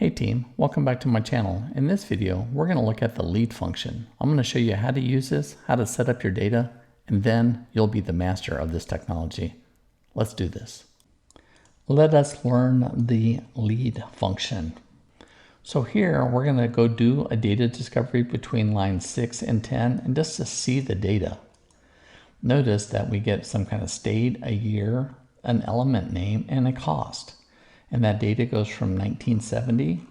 Hey team, welcome back to my channel. In this video, we're going to look at the lead function. I'm going to show you how to use this, how to set up your data, and then you'll be the master of this technology. Let's do this. Let us learn the lead function. So here, we're going to go do a data discovery between lines 6 and 10, and just to see the data. Notice that we get some kind of state, a year, an element name, and a cost. And that data goes from 1970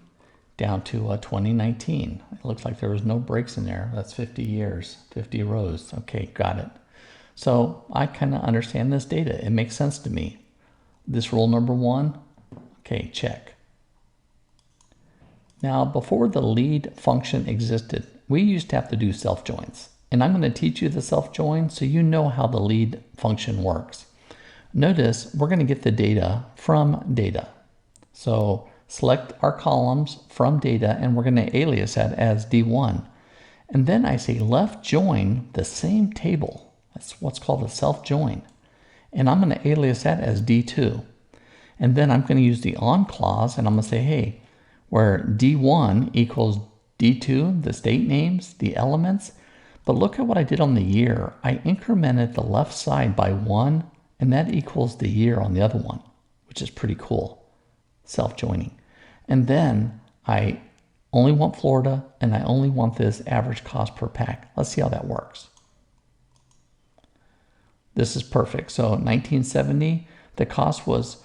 down to 2019. It looks like there was no breaks in there. That's 50 years, 50 rows. Okay, got it. So I kind of understand this data. It makes sense to me. This rule number 1, okay, check. Now, before the lead function existed, we used to have to do self-joins. And I'm going to teach you the self-join so you know how the lead function works. Notice we're going to get the data from data. So select our columns from data and we're going to alias that as D1. And then I say left join the same table. That's what's called a self-join. And I'm going to alias that as D2. And then I'm going to use the on clause and I'm going to say, hey, where D1 equals D2, the state names, the elements. But look at what I did on the year. I incremented the left side by 1 and that equals the year on the other one, which is pretty cool. Self-joining. And then I only want Florida and I only want this average cost per pack. Let's see how that works. This is perfect. So 1970, the cost was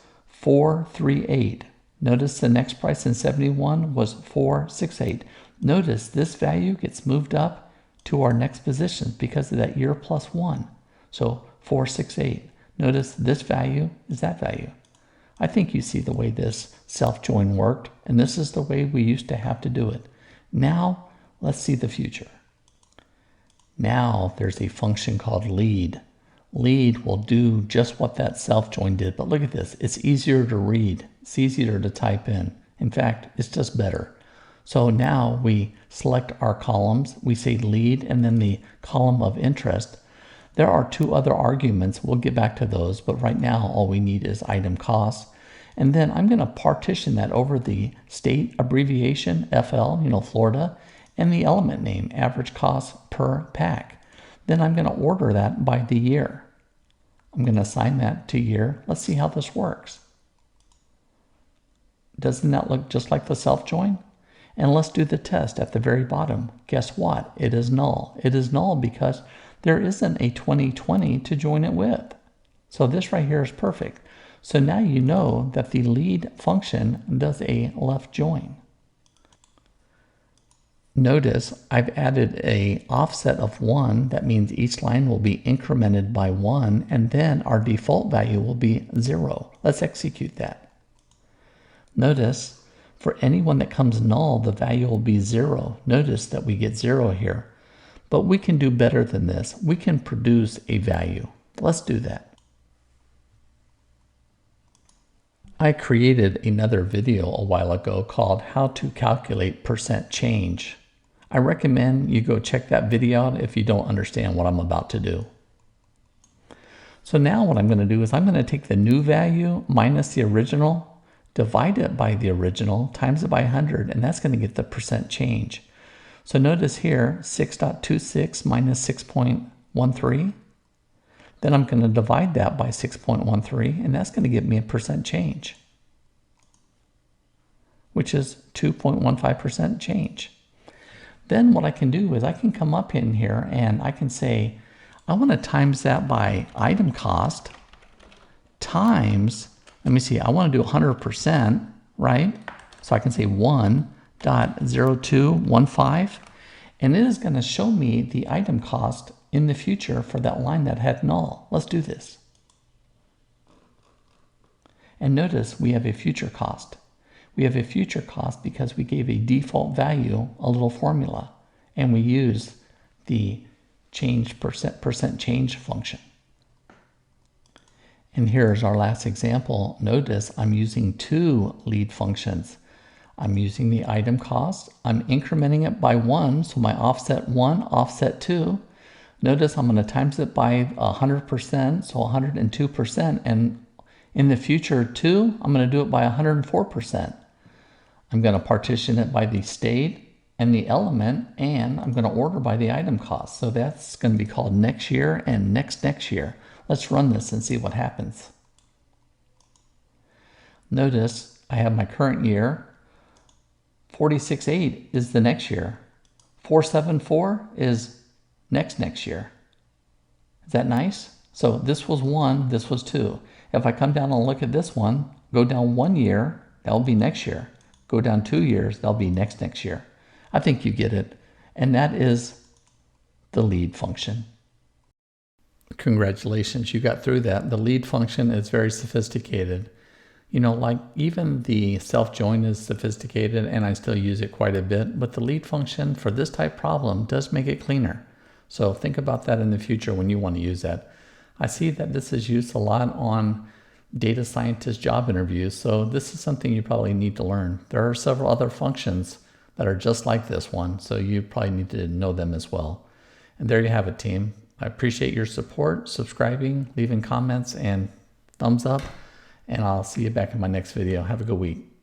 $438. Notice the next price in 71 was $468. Notice this value gets moved up to our next position because of that year plus 1. So 468. Notice this value is that value. I think you see the way this self-join worked, and this is the way we used to have to do it. Now, let's see the future. Now, there's a function called lead. Lead will do just what that self-join did, but look at this. It's easier to read. It's easier to type in. In fact, it's just better. So now we select our columns. We say lead and then the column of interest. There are 2 other arguments. We'll get back to those, but right now all we need is item cost. And then I'm going to partition that over the state abbreviation, FL, Florida, and the element name, average cost per pack. Then I'm going to order that by the year. I'm going to assign that to year. Let's see how this works. Doesn't that look just like the self-join? And let's do the test at the very bottom. Guess what? It is null. It is null because there isn't a 2020 to join it with. So this right here is perfect. So now you know that the lead function does a left join. Notice I've added a offset of 1. That means each line will be incremented by 1 and then our default value will be 0. Let's execute that. Notice for anyone that comes null, the value will be 0. Notice that we get 0 here. But we can do better than this. We can produce a value. Let's do that. I created another video a while ago called How to Calculate Percent Change. I recommend you go check that video out if you don't understand what I'm about to do. So now what I'm going to do is I'm going to take the new value minus the original, divide it by the original, times it by 100, and that's going to get the percent change. So notice here, 6.26 minus 6.13. Then I'm going to divide that by 6.13, and that's going to give me a percent change, which is 2.15% change. Then what I can do is I can come up in here and I can say, I want to times that by item cost times, let me see, I want to do 100%, right? So I can say 1.0215, and it is going to show me the item cost in the future for that line that had null. Let's do this. And notice we have a future cost. We have a future cost because we gave a default value, a little formula, and we use the change percent change function. And here's our last example. Notice I'm using 2 lead functions. I'm using the item cost. I'm incrementing it by 1, so my offset 1, offset 2. Notice I'm going to times it by 100%, so 102%, and in the future too, I'm going to do it by 104%. I'm going to partition it by the state and the element, and I'm going to order by the item cost. So that's going to be called next year and next year. Let's run this and see what happens. Notice I have my current year. 46.8 is the next year. 474 is next year. Is that nice? So this was 1, this was 2. If I come down and look at this one, go down 1 year, that'll be next year. Go down 2 years, that'll be next year. I think you get it. And that is the lead function. Congratulations, you got through that. The lead function is very sophisticated. You know, like even the self-join is sophisticated and I still use it quite a bit, but the lead function for this type problem does make it cleaner. So think about that in the future when you want to use that. I see that this is used a lot on data scientist job interviews, so this is something you probably need to learn. There are several other functions that are just like this one, so you probably need to know them as well. And there you have it, team. I appreciate your support, subscribing, leaving comments, and thumbs up, and I'll see you back in my next video. Have a good week.